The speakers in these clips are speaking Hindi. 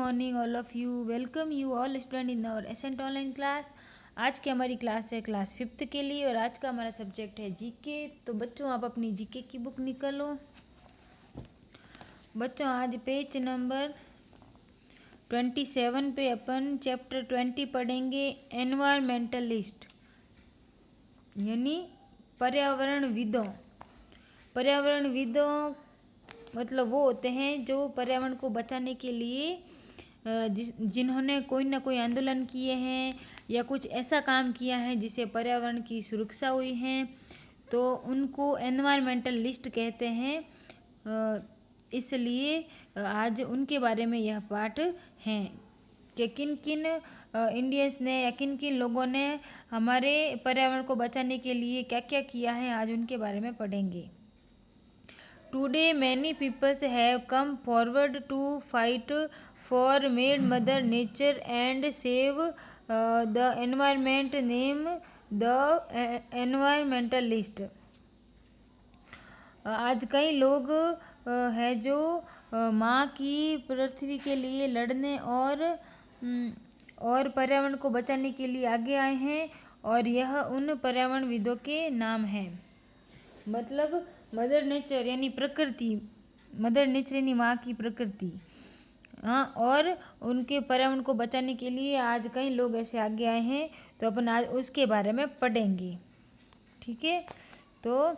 Morning all of you. Welcome you all student in our ascent online class. आज की हमारी क्लास है क्लास 5th के लिए और आज का हमारा सब्जेक्ट है जीके। तो बच्चों आप अपनी जीके की बुक निकालो। बच्चों आज पेज नंबर 27 पे अपन चैप्टर 20 पढ़ेंगे, एनवायरमेंटलिस्ट यानी पर्यावरणविदों। पर्यावरणविदों मतलब वो होते हैं जो पर्यावरण को बचाने के लिए जिन्होंने कोई ना कोई आंदोलन किए हैं या कुछ ऐसा काम किया है जिससे पर्यावरण की सुरक्षा हुई है, तो उनको एनवायरमेंटलिस्ट कहते हैं। इसलिए आज उनके बारे में यह पाठ है कि किन किन इंडियंस ने या किन किन लोगों ने हमारे पर्यावरण को बचाने के लिए क्या क्या किया है, आज उनके बारे में पढ़ेंगे। Today many people have come forward to fight for Mother Nature and save the environment, name the environmentalist। आज कई लोग हैं जो माँ की पृथ्वी के लिए लड़ने और पर्यावरण को बचाने के लिए आगे आए हैं, और यह उन पर्यावरणविदों के नाम हैं। मतलब मदर नेचर यानी प्रकृति, मदर नेचर यानी माँ की प्रकृति, हाँ, और उनके पर्यावरण को बचाने के लिए आज कई लोग ऐसे आगे आए हैं, तो अपन आज उसके बारे में पढ़ेंगे। ठीक है, तो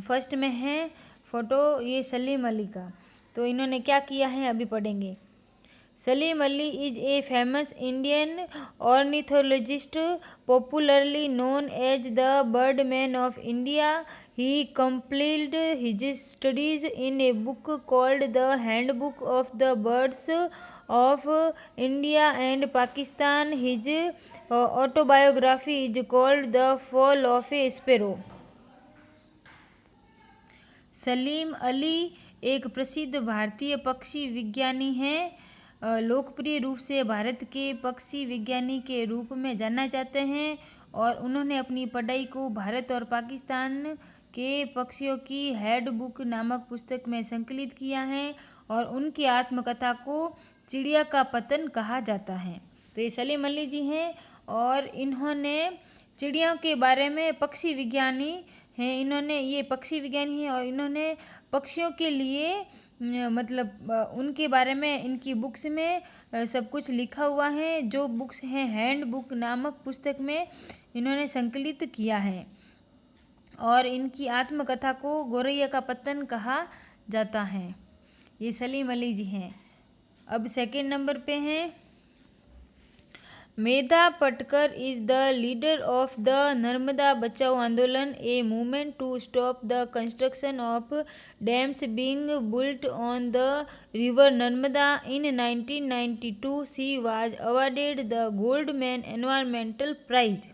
फर्स्ट में है फोटो ये सलीम अली का। तो इन्होंने क्या किया है अभी पढ़ेंगे। Salim Ali is a famous Indian ornithologist popularly known as the Birdman of India. He completed his studies in a book called The Handbook of the Birds of India and Pakistan. His autobiography is called The Fall of a Sparrow. Salim Ali एक प्रसिद्ध भारतीय पक्षी विज्ञानी हैं। लोकप्रिय रूप से भारत के पक्षी विज्ञानी के रूप में जाना जाते हैं, और उन्होंने अपनी पढ़ाई को भारत और पाकिस्तान के पक्षियों की हैंडबुक नामक पुस्तक में संकलित किया है, और उनकी आत्मकथा को चिड़िया का पतन कहा जाता है। तो ये सलीम अली जी हैं, और इन्होंने चिड़ियों के बारे में पक्षी विज्ञानी हैं। इन्होंने ये पक्षी विज्ञानी हैं और इन्होंने पक्षियों के लिए मतलब उनके बारे में इनकी बुक्स में सब कुछ लिखा हुआ है। जो बुक्स हैं हैंडबुक नामक पुस्तक में इन्होंने संकलित किया है, और इनकी आत्मकथा को गौरैया का पतन कहा जाता है। ये सलीम अली जी हैं। अब सेकंड नंबर पे हैं मेधा पटकर is the leader of the Narmada Bachao Andolan, a movement to stop the construction of dams being built on the river Narmada. In 1992, she was awarded the Goldman Environmental Prize.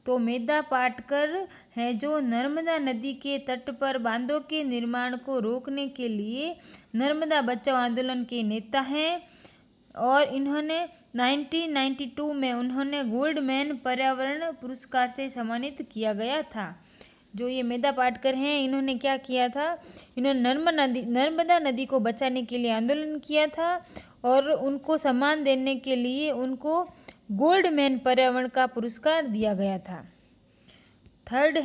तो मेधा पाटकर हैं जो नर्मदा नदी के तट पर बांधों के निर्माण को रोकने के लिए नर्मदा बचाओ आंदोलन के नेता हैं, और इन्होंने 1992 में उन्होंने गोल्डमैन पर्यावरण पुरस्कार से सम्मानित किया गया था। जो ये मेधा पाटकर हैं, इन्होंने क्या किया था, इन्होंने नर्मदा नदी को बचाने के लिए आंदोलन किया था, और उनको सम्मान देने के लिए उनको गोल्डमैन पर्यावरण का पुरस्कार दिया गया था। थर्ड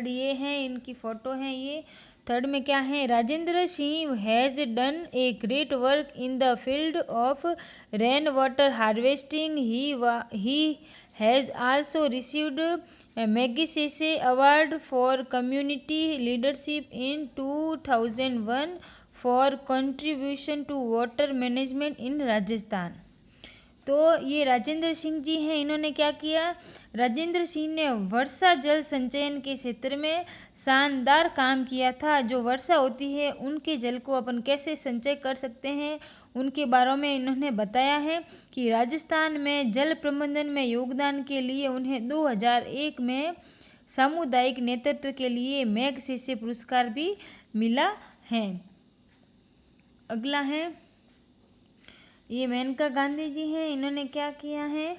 ये हैं, इनकी फ़ोटो हैं ये। थर्ड में क्या है, Rajendra Singh has done a great work in the field of rain water harvesting. He has also received Magsaysay award for community leadership in 2001 for contribution to water management in Rajasthan. तो ये राजेंद्र सिंह जी हैं। इन्होंने क्या किया, राजेंद्र सिंह ने वर्षा जल संचयन के क्षेत्र में शानदार काम किया था। जो वर्षा होती है उनके जल को अपन कैसे संचय कर सकते हैं, उनके बारे में इन्होंने बताया है कि राजस्थान में जल प्रबंधन में योगदान के लिए उन्हें 2001 में सामुदायिक नेतृत्व के लिए मैग्सेसे पुरस्कार भी मिला है। अगला है ये मेनका गांधी जी हैं। इन्होंने क्या किया है,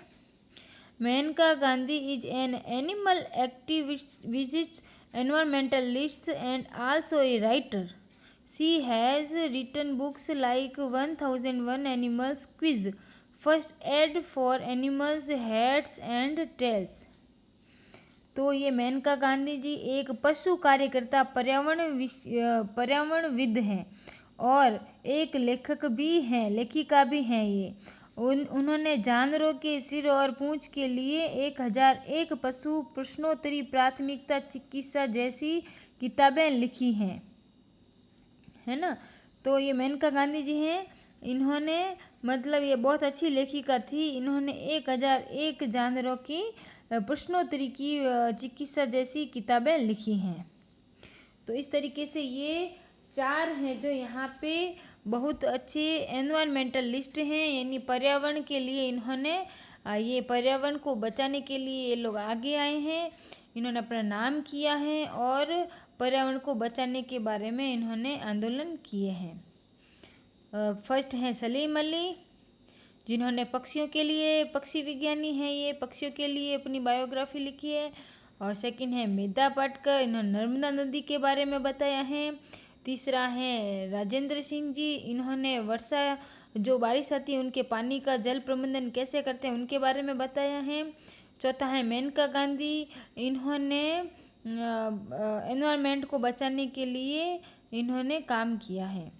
Maneka Gandhi is an animal activist, environmentalist and also a writer. She has written books like 1001 Animals Quiz, First Aid for Animals, Heads and Tails। तो ये मेनका गांधी जी एक पशु कार्यकर्ता पर्यावरणविद हैं और एक लेखिका भी हैं। ये उन्होंने जानवरों के सिर और पूंछ के लिए 1001 पशु प्रश्नोत्तरी, प्राथमिकता चिकित्सा जैसी किताबें लिखी हैं, है ना। तो ये मेनका गांधी जी हैं, इन्होंने मतलब ये बहुत अच्छी लेखिका थी। इन्होंने 1001 जानवरों की प्रश्नोत्तरी की चिकित्सा जैसी किताबें लिखी हैं। तो इस तरीके से ये 4 हैं जो यहाँ पे बहुत अच्छे एनवायरमेंटलिस्ट हैं, यानी पर्यावरण के लिए इन्होंने ये पर्यावरण को बचाने के लिए ये लोग आगे आए हैं। इन्होंने अपना नाम किया है और पर्यावरण को बचाने के बारे में इन्होंने आंदोलन किए हैं। फर्स्ट हैं सलीम अली, जिन्होंने पक्षियों के लिए, पक्षी विज्ञानी हैं, ये पक्षियों के लिए अपनी बायोग्राफी लिखी है। और सेकंड है मेधा पाटकर, इन्होंने नर्मदा नदी के बारे में बताया है। तीसरा है राजेंद्र सिंह जी, इन्होंने वर्षा जो बारिश आती है उनके पानी का जल प्रबंधन कैसे करते हैं उनके बारे में बताया है। चौथा है मेनका गांधी, इन्होंने एनवायरनमेंट को बचाने के लिए इन्होंने काम किया है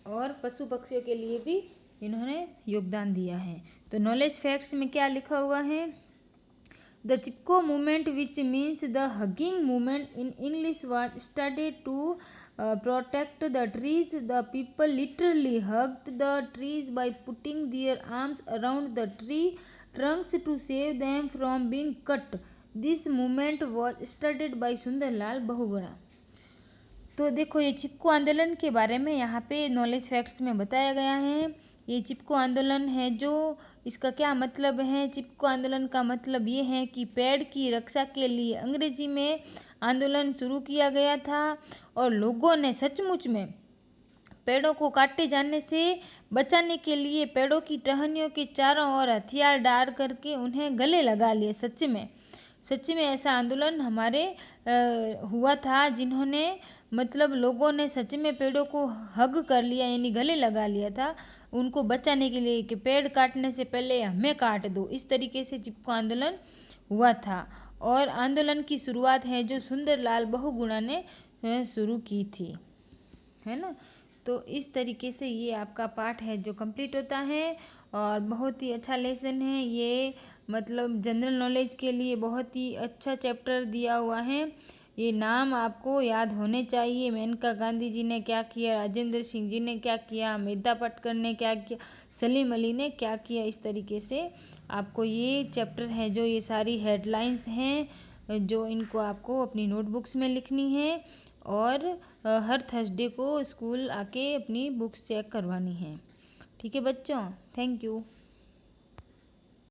और पशु पक्षियों के लिए भी इन्होंने योगदान दिया है। तो नॉलेज फैक्ट्स में क्या लिखा हुआ है? The Chipko movement which means the hugging movement in English was started to protect the trees. The people literally hugged the trees by putting their arms around the tree trunks to save them from being cut. This movement was started by Sunderlal Bahuguna. तो देखो ये चिपको आंदोलन के बारे में यहाँ पे नॉलेज फैक्ट्स में बताया गया है। ये चिपको आंदोलन है जो, इसका क्या मतलब है? चिपको आंदोलन का मतलब ये है कि पेड़ की रक्षा के लिए अंग्रेजी में आंदोलन शुरू किया गया था और लोगों ने सचमुच में पेड़ों को काटे जाने से बचाने के लिए पेड़ों की टहनियों के चारों ओर हथियार डाल करके उन्हें गले लगा लिए। सच में ऐसा आंदोलन हमारे हुआ था, जिन्होंने मतलब लोगों ने सच में पेड़ों को हग कर लिया, यानी गले लगा लिया था उनको बचाने के लिए कि पेड़ काटने से पहले हमें काट दो। इस तरीके से चिपको आंदोलन हुआ था और आंदोलन की शुरुआत है जो सुंदरलाल बहुगुणा ने शुरू की थी, है ना। तो इस तरीके से ये आपका पाठ है जो कंप्लीट होता है और बहुत ही अच्छा लेसन है ये, मतलब जनरल नॉलेज के लिए बहुत ही अच्छा चैप्टर दिया हुआ है। ये नाम आपको याद होने चाहिए। मेनका गांधी जी ने क्या किया, राजेंद्र सिंह जी ने क्या किया, मेधा पाटकर ने क्या किया, सलीम अली ने क्या किया। इस तरीके से आपको ये चैप्टर है जो ये सारी हेडलाइंस हैं जो इनको आपको अपनी नोटबुक्स में लिखनी है और हर थर्सडे को स्कूल आके अपनी बुक्स चेक करवानी है। ठीक है बच्चों, थैंक यू।